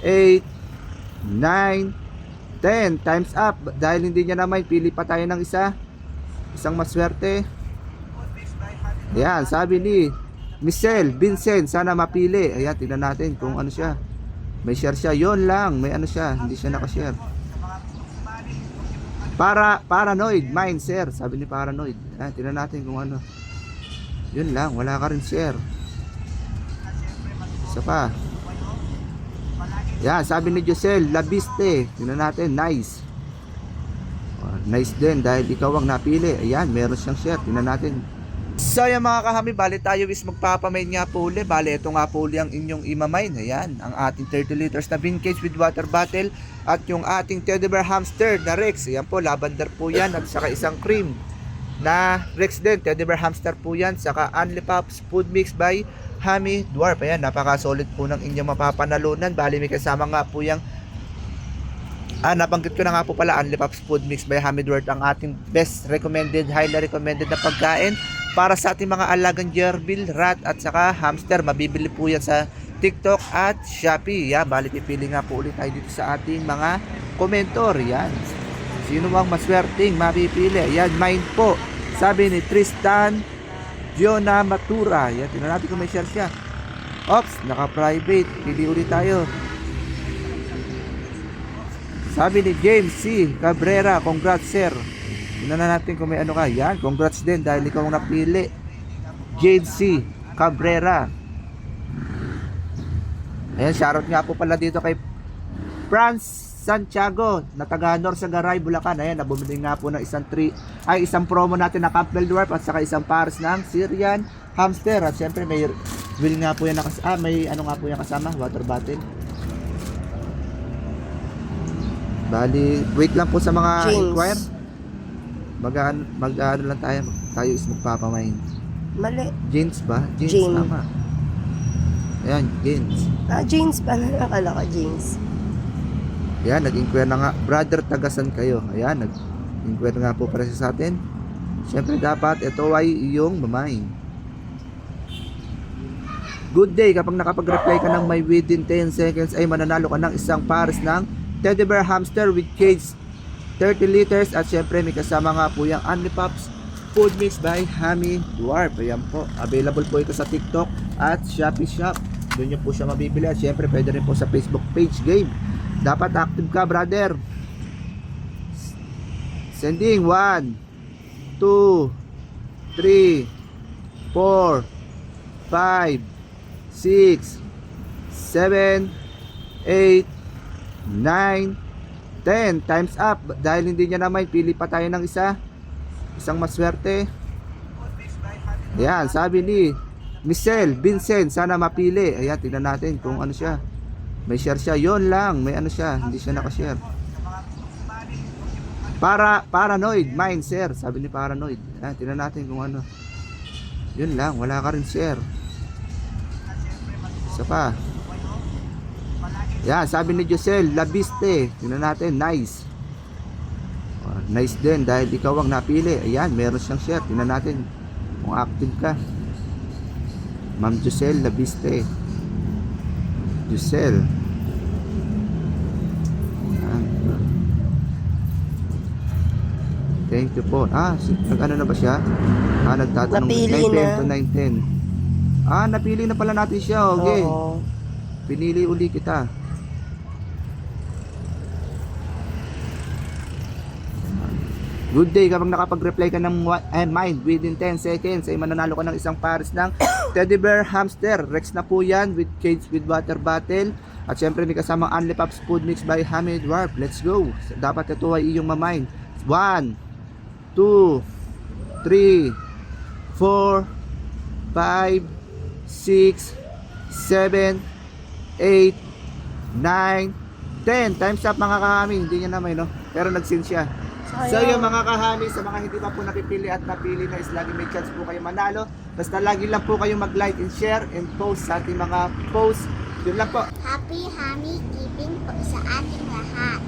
8, 9, 10. Times up. Dahil hindi niya naman, pili pa tayo ng isang maswerte. Ayan, sabi ni Michelle Vincent, sana mapili. Ayan, tignan natin kung ano siya. May share siya, yon lang. May ano siya, hindi siya nakashare. Paranoid mind share, sabi ni Paranoid. Ayan, tignan natin kung ano. Yun lang, wala ka rin share. Isa pa. Yan, sabi ni Josel Labiste, tignan natin, nice. Nice din dahil ikaw ang napili. Ayan, meron siyang share, tignan natin. So yan mga kahami, bali tayo is magpapamain nga po uli. Bali ito nga po uli ang inyong imamain. Ayan, ang ating 30 liters na vintage with water bottle. At yung ating teddy bear hamster na Rex. Ayan po, lavender po yan. At saka isang cream na Rex din, teddy bear hamster po yan. Saka Unli Pops food mix by Hammy Dwarf. Ayan, napaka solid po ng inyong mapapanalunan. Bali may kasama nga po yung nabanggit ko na nga po pala, Unli Pops food mix by Hammy Dwarf, ang ating best recommended, highly recommended na pagkain para sa ating mga alagang gerbil, rat at saka hamster. Mabibili po yan sa TikTok at Shopee. Yan, bali pipili nga po ulit tayo dito sa ating mga komentor. Yan, sino bang maswerteng mapipili? Yan, mine po, sabi ni Tristan Giona Matura. Yan, tingnan natin kung may share siya. Ops, naka-private, pili ulit tayo. Sabi ni James C. Cabrera, congrats sir. Tingnan na natin kung may ano ka. Yan, congrats din dahil ikaw ang napili. James C. Cabrera. Ayan, shoutout nga po pala dito kay Franz Santiago na taga Norsagaray, Bulacan. Ayan, nabumili nga po ng isang promo natin na Campbell Dwarf at saka isang pares ng Syrian hamster. At syempre may will nga po yan may ano nga po yan kasama, water bottle. Bali, wait lang po sa mga inquire. Mag-ano lang tayo is magpapamain. Mali. Jeans ba? Jeans Jean. tama. Ayan, jeans. Jeans pa na nakala ka, jeans. Ayan, nag-inquire na nga. Brother, tagasan kayo. Ayan, nag-inquire nga po para sa atin. Siyempre dapat ito ay iyong mamain. Good day, kapag nakapag-reply ka ng may within 10 seconds ay mananalo ka ng isang pares ng teddy bear hamster with cage 30 liters. At syempre may kasama nga po yung Unli Pops food mix by Hammy Dwarf. Ayan po, available po ito sa TikTok at Shopee Shop. Doon nyo po siya mabibili. At syempre pwede rin po sa Facebook page game. Dapat active ka, brother. Sending 1, 2, 3, 4, 5, 6, 7, 8, 9, 10. Times up. Dahil hindi niya naman, pili pa tayo ng isang maswerte. Ayan, sabi ni Michelle Vincent, sana mapili. Ayan, tignan natin kung ano siya. May share siya, yon lang. May ano siya, hindi siya nakashare. Paranoid mind share, sabi ni Paranoid. Ayan, tignan natin kung ano. Yun lang, wala ka rin share. Isa pa. Yan, sabi ni Josel Labiste, tingnan natin, nice. Nice din dahil ikaw ang napili. Ayan, meron siyang share, tingnan natin kung active ka. Ma'am Josel Labiste. Josel. Ayan. Thank you po. Nag-ano na ba siya? Nagtatanong. Napili 9:10 na. to 9:10. Napili na pala natin siya. Okay. Oo. Pinili uli kita. Good day, kapag nakapag-reply ka ng mind within 10 seconds ay mananalo ka ng isang pares ng teddy bear hamster Rex na po yan with cage with water bottle. At syempre may kasamang Unli Pops food mix by Hammy Dwarf. Let's go. Dapat ito ay iyong mamain. 1, 2, 3, 4, 5, 6, 7, 8, 9, 10. Times up mga kahami. Hindi niya naman, no? Pero nag-send siya. So yung mga kahami, sa mga hindi pa po napipili at napili na is lagi may chance po kayo manalo. Basta lagi lang po kayo mag-like and share and post sa ating mga posts. Yun lang po. Happy Hammy Keeping po sa ating lahat.